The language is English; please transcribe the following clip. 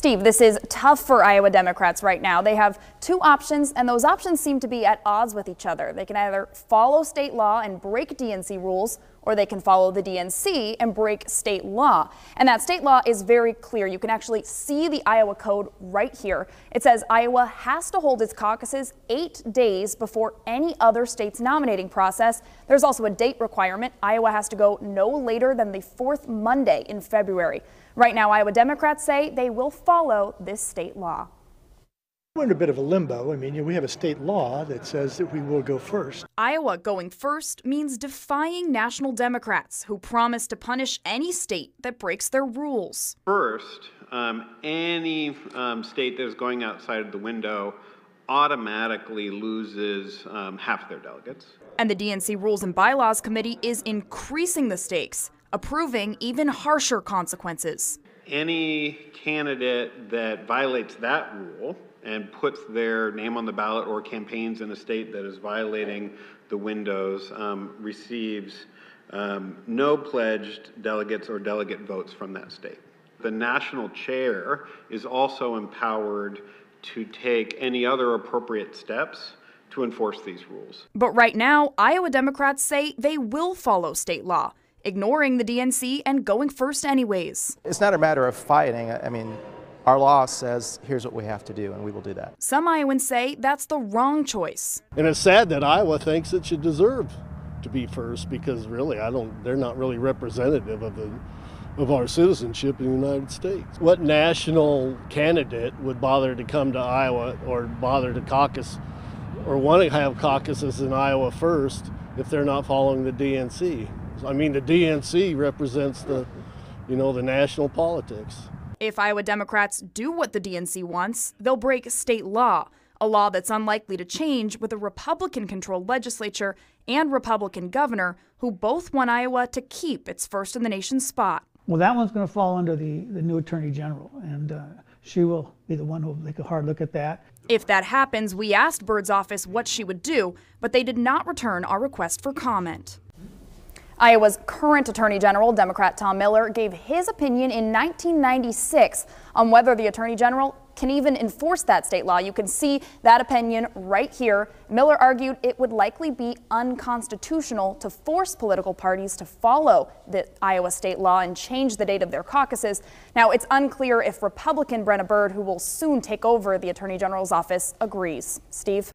Steve, this is tough for Iowa Democrats right now. They have two options, and those options seem to be at odds with each other. They can either follow state law and break DNC rules, or they can follow the DNC and break state law. And that state law is very clear. You can actually see the Iowa code right here. It says Iowa has to hold its caucuses 8 days before any other state's nominating process. There's also a date requirement. Iowa has to go no later than the fourth Monday in February. Right now, Iowa Democrats say they will follow this state law. We're in a bit of a limbo. I mean, we have a state law that says that we will go first. Iowa going first means defying national Democrats who promise to punish any state that breaks their rules. First, any state that is going outside of the window automatically loses half their delegates. And the DNC Rules and Bylaws Committee is increasing the stakes, approving even harsher consequences. Any candidate that violates that rule and puts their name on the ballot or campaigns in a state that is violating the windows receives no pledged delegates or delegate votes from that state. The national chair is also empowered to take any other appropriate steps to enforce these rules. But right now, Iowa Democrats say they will follow state law, ignoring the DNC and going first anyways. It's not a matter of fighting. I mean, our law says here's what we have to do, and we will do that. Some Iowans say that's the wrong choice. And it's sad that Iowa thinks it should deserve to be first, because really they're not really representative of our citizenship in the United States. What national candidate would bother to come to Iowa or bother to caucus or want to have caucuses in Iowa first if they're not following the DNC? I mean, the DNC represents the national politics. If Iowa Democrats do what the DNC wants, they'll break state law, a law that's unlikely to change with a Republican-controlled legislature and Republican governor who both want Iowa to keep its first-in-the-nation spot. Well, that one's going to fall under the new Attorney General, and she will be the one who will take a hard look at that. If that happens, we asked Byrd's office what she would do, but they did not return our request for comment. Iowa's current Attorney General, Democrat Tom Miller, gave his opinion in 1996 on whether the Attorney General can even enforce that state law. You can see that opinion right here. Miller argued it would likely be unconstitutional to force political parties to follow the Iowa state law and change the date of their caucuses. Now, it's unclear if Republican Brenna Byrd, who will soon take over the Attorney General's office, agrees. Steve?